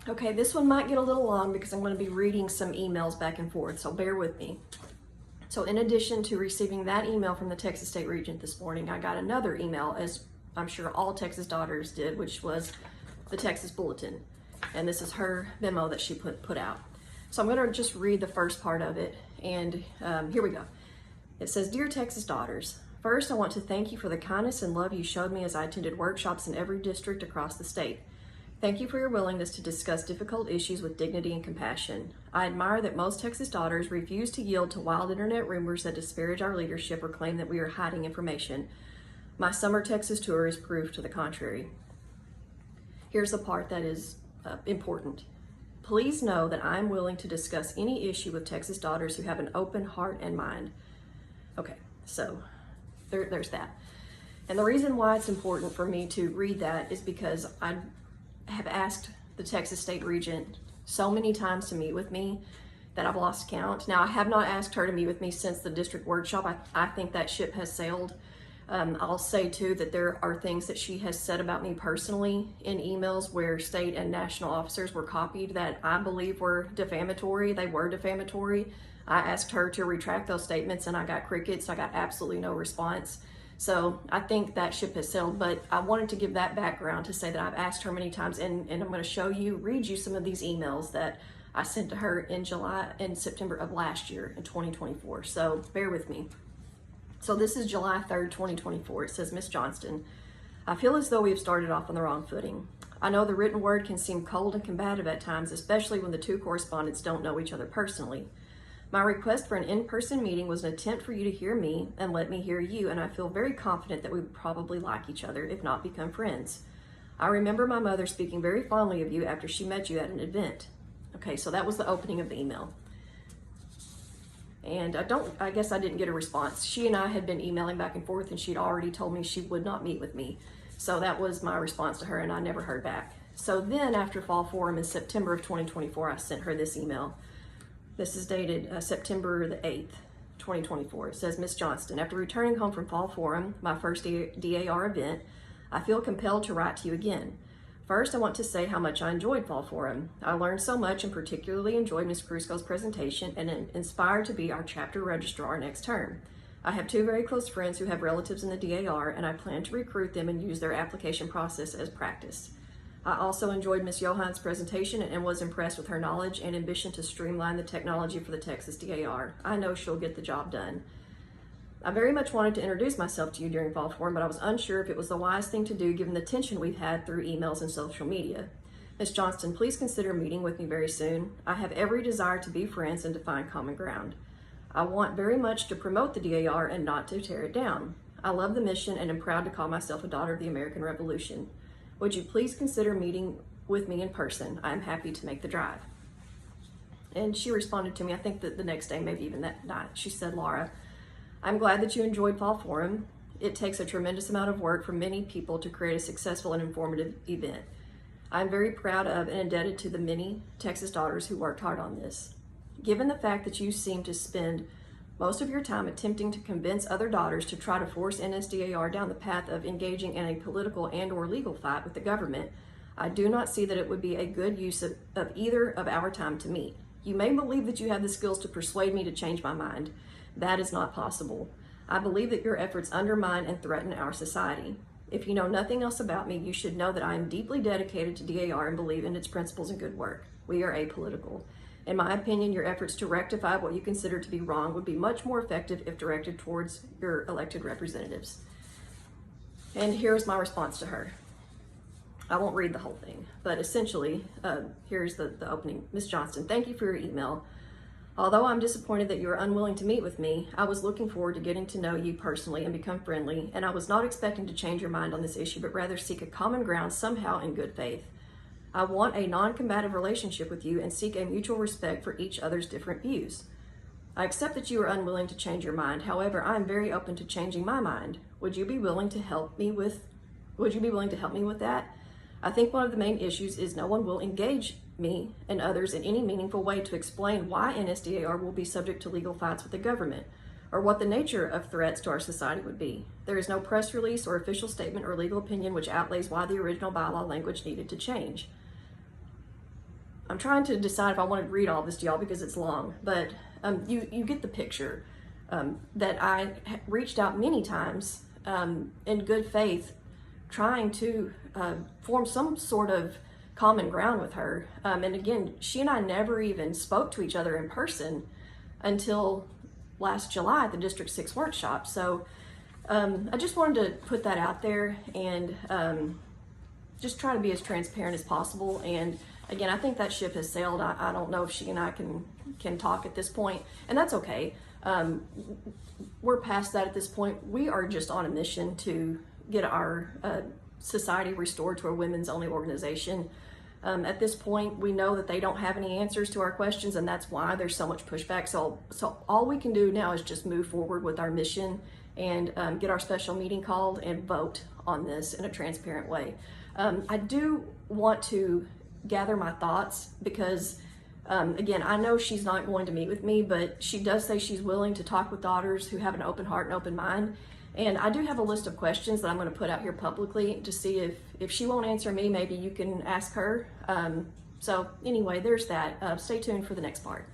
Okay, this one might get a little long because I'm going to be reading some emails back and forth, so bear with me. So in addition to receiving that email from the Texas State Regent this morning, I got another email, as I'm sure all Texas Daughters did, which was the Texas Bulletin. And this is her memo that she put out. So I'm going to just read the first part of it, and here we go. It says, "Dear Texas Daughters, first I want to thank you for the kindness and love you showed me as I attended workshops in every district across the state. Thank you for your willingness to discuss difficult issues with dignity and compassion. I admire that most Texas Daughters refuse to yield to wild internet rumors that disparage our leadership or claim that we are hiding information. My summer Texas tour is proof to the contrary." Here's the part that is important. "Please know that I am willing to discuss any issue with Texas Daughters who have an open heart and mind." Okay, so there's that. And the reason why it's important for me to read that is because I have asked the Texas State Regent so many times to meet with me that I've lost count. Now, I have not asked her to meet with me since the district workshop. I think that ship has sailed. I'll say too that there are things that she has said about me personally in emails where state and national officers were copied that I believe were defamatory. They were defamatory. I asked her to retract those statements and I got crickets. I got absolutely no response. So I think that ship has sailed, but I wanted to give that background to say that I've asked her many times, and I'm going to read you some of these emails that I sent to her in September of last year in 2024. So bear with me. So this is July 3rd, 2024. It says, "Miss Johnston, I feel as though we have started off on the wrong footing. I know the written word can seem cold and combative at times, especially when the two correspondents don't know each other personally. My request for an in-person meeting was an attempt for you to hear me and let me hear you, and I feel very confident that we would probably like each other, if not become friends. I remember my mother speaking very fondly of you after she met you at an event." Okay, so that was the opening of the email. And I guess I didn't get a response. She and I had been emailing back and forth, and she'd already told me she would not meet with me. So that was my response to her, and I never heard back. So then after Fall Forum in September of 2024, I sent her this email. This is dated September the 8th, 2024. It says, "Miss Johnston, after returning home from Fall Forum, my first DAR event, I feel compelled to write to you again. First, I want to say how much I enjoyed Fall Forum. I learned so much and particularly enjoyed Ms. Cruzco's presentation and am inspired to be our chapter registrar next term. I have two very close friends who have relatives in the DAR, and I plan to recruit them and use their application process as practice. I also enjoyed Ms. Johann's presentation and was impressed with her knowledge and ambition to streamline the technology for the Texas DAR. I know she'll get the job done. I very much wanted to introduce myself to you during Fall Forum, but I was unsure if it was the wise thing to do given the tension we've had through emails and social media. Ms. Johnston, please consider meeting with me very soon. I have every desire to be friends and to find common ground. I want very much to promote the DAR and not to tear it down. I love the mission and am proud to call myself a daughter of the American Revolution. Would you please consider meeting with me in person? I am happy to make the drive." And she responded to me, I think that the next day, maybe even that night. She said, "Laura, I'm glad that you enjoyed Fall Forum. It takes a tremendous amount of work from many people to create a successful and informative event. I'm very proud of and indebted to the many Texas Daughters who worked hard on this. Given the fact that you seem to spend most of your time attempting to convince other daughters to try to force NSDAR down the path of engaging in a political and/or legal fight with the government, I do not see that it would be a good use of either of our time to meet. You may believe that you have the skills to persuade me to change my mind. That is not possible. I believe that your efforts undermine and threaten our society. If you know nothing else about me, you should know that I am deeply dedicated to DAR and believe in its principles and good work. We are apolitical. In my opinion, your efforts to rectify what you consider to be wrong would be much more effective if directed towards your elected representatives." And here's my response to her. I won't read the whole thing, but essentially, here's the opening. "Ms. Johnston, thank you for your email. Although I'm disappointed that you are unwilling to meet with me, I was looking forward to getting to know you personally and become friendly, and I was not expecting to change your mind on this issue, but rather seek a common ground somehow in good faith. I want a non-combative relationship with you and seek a mutual respect for each other's different views. I accept that you are unwilling to change your mind. However, I am very open to changing my mind. Would you be willing to help me with that? I think one of the main issues is no one will engage me and others in any meaningful way to explain why NSDAR will be subject to legal fights with the government, or what the nature of threats to our society would be. There is no press release or official statement or legal opinion which outlays why the original bylaw language needed to change. I'm trying to decide if I want to read all this to y'all because it's long, but you get the picture. That I reached out many times in good faith, trying to form some sort of common ground with her. And again, she and I never even spoke to each other in person until last July at the District 6 workshop. So I just wanted to put that out there and just try to be as transparent as possible. And again, I think that ship has sailed. I don't know if she and I can talk at this point, and that's okay. We're past that at this point. We are just on a mission to get our society restored to a women's only organization. At this point, we know that they don't have any answers to our questions, and that's why there's so much pushback. So all we can do now is just move forward with our mission and get our special meeting called and vote on this in a transparent way. I do want to gather my thoughts because again, I know she's not going to meet with me, but she does say she's willing to talk with daughters who have an open heart and open mind. And I do have a list of questions that I'm going to put out here publicly to see if she won't answer me, maybe you can ask her. So anyway, there's that. Stay tuned for the next part.